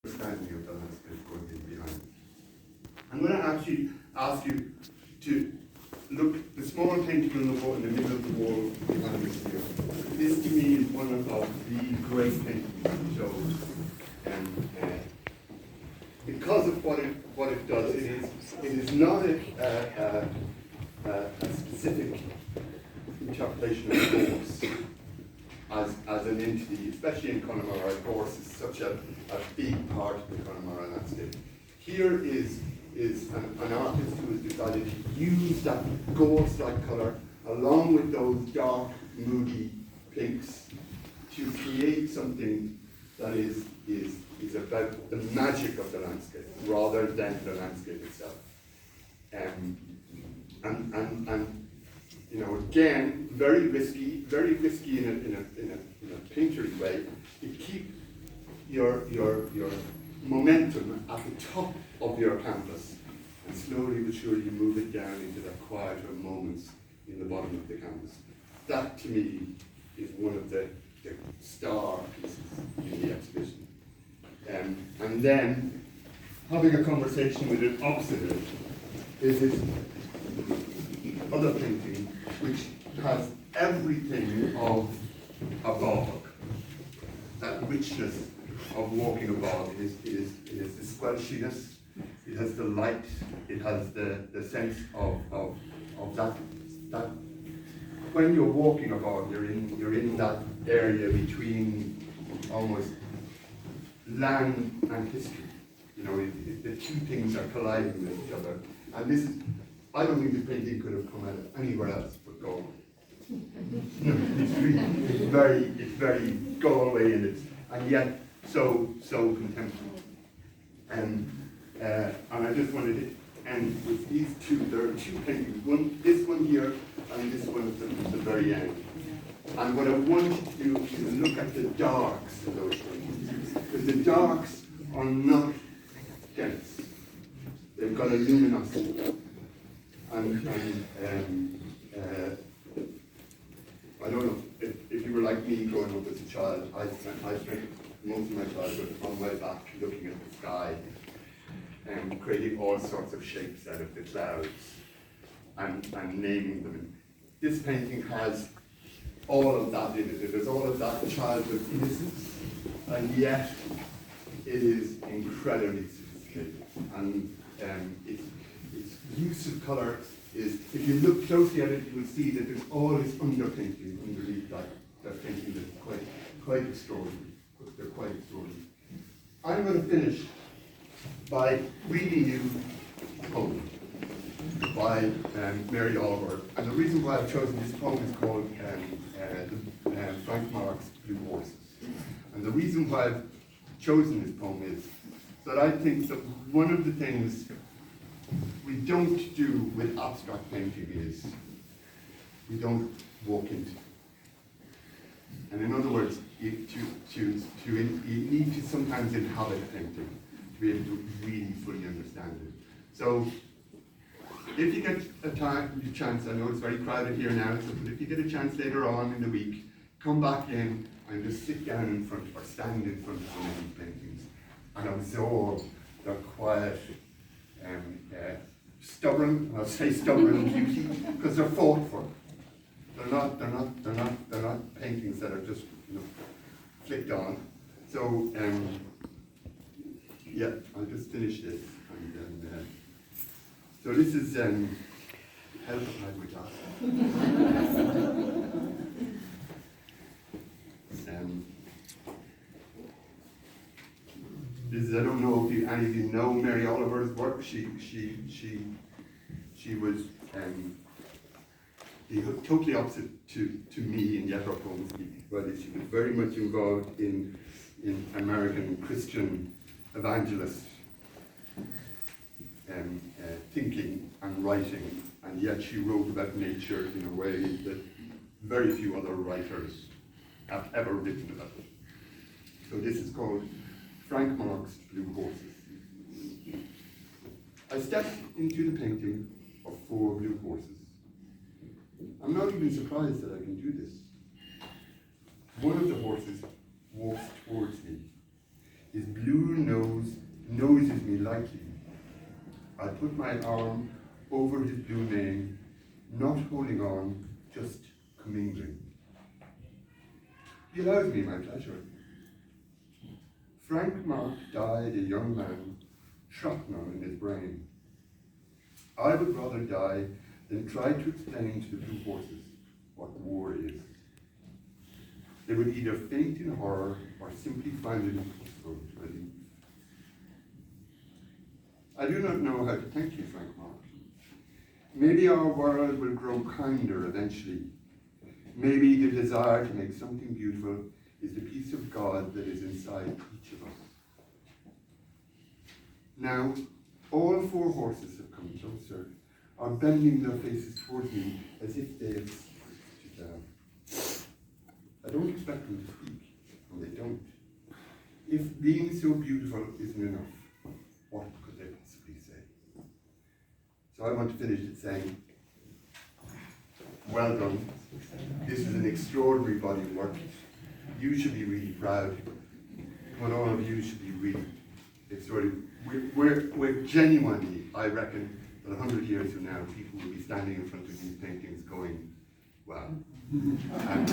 understanding of the landscape going in behind. I'm going to actually ask you to look the small painting on the wall in the middle of the wall behind us here. This to me is one of the great paintings it shows. Because of what it does, it is not a specific interpretation of force as an entity, especially in Connemara. Force is such a big part of the Connemara landscape. Here is an artist who has decided to use that ghost-like colour along with those dark, moody pinks to create something that is about the magic of the landscape rather than the landscape itself. And you know, again, very risky in a painterly way. You keep your momentum at the top of your canvas, and slowly but surely you move it down into the quieter moments in the bottom of the canvas. That to me is one of the star pieces in the exhibition. And then having a conversation with it opposite it is this other painting which has everything of a bog. That richness of walking a bog is the squelchiness, it has the light, it has the sense of that when you're walking a bog, you're in that area between almost land and history. You know, the two things are colliding with each other. And this is, I don't think this painting could have come out of anywhere else but Galway. It's very Galway in it, and yet so contemporary. And I just wanted to end with these two. There are two paintings. This one here, and this one at the very end. And what I want you to do is look at the darks of those paintings, because the darks are not dense. They've got a luminosity. And I don't know if you were like me growing up as a child. I spent most of my childhood on my back looking at the sky and creating all sorts of shapes out of the clouds and naming them. This painting has all of that in it. There's all of that childhood innocence, and yet it is incredibly sophisticated. And its use of colour is, if you look closely at it, you will see that there's all this underpainting underneath that painting that's quite extraordinary. They're quite extraordinary. I'm going to finish by reading you a poem by Mary Oliver. And the reason why I've chosen this poem is called Frank Mark's Blue Horses. And the reason why I've chosen this poem is that I think that one of the things we don't do with abstract painting is we don't walk into it. And in other words, you need to sometimes inhabit painting to be able to really fully understand it. So if you get a chance, I know it's very crowded here now, but if you get a chance later on in the week, come back in and just sit down in front or stand in front of some of these paintings and absorb their quiet, stubborn, I'll say stubborn beauty, because they're fought for. They're not paintings that are just, you know, flicked on. So yeah, I'll just finish this. And so this is help my class. This is, I don't know if any of you know Mary Oliver's work. She was totally opposite to me in yet her poems, but she was very much involved in American Christian evangelist thinking and writing, and yet she wrote about nature in a way that very few other writers have ever written about it. So this is called Frank Mark's Blue Horses. I stepped into the painting of 4 blue horses. I'm not even surprised that I can do this. One of the horses walks towards me, his blue nose noses me lightly. I put my arm over his blue mane, not holding on, just commingling. He allows me my pleasure. Frank Mark died a young man, shrapnel in his brain. I would rather die than try to explain to the blue horses what war is. They would either faint in horror or simply find it impossible to believe. I do not know how to thank you, Frank Mark. Maybe our world will grow kinder eventually. Maybe the desire to make something beautiful is the peace of God that is inside each of us. Now, all four horses have come closer, are bending their faces towards me as if they have slipped down. I don't expect them to speak, and they don't. If being so beautiful isn't enough, what could they possibly say? So I want to finish it saying, well done. This is an extraordinary body of work. You should be really proud. But all of you should be really extraordinary. We're genuinely, I reckon, that 100 years from now, people will be standing in front of these paintings going, wow. And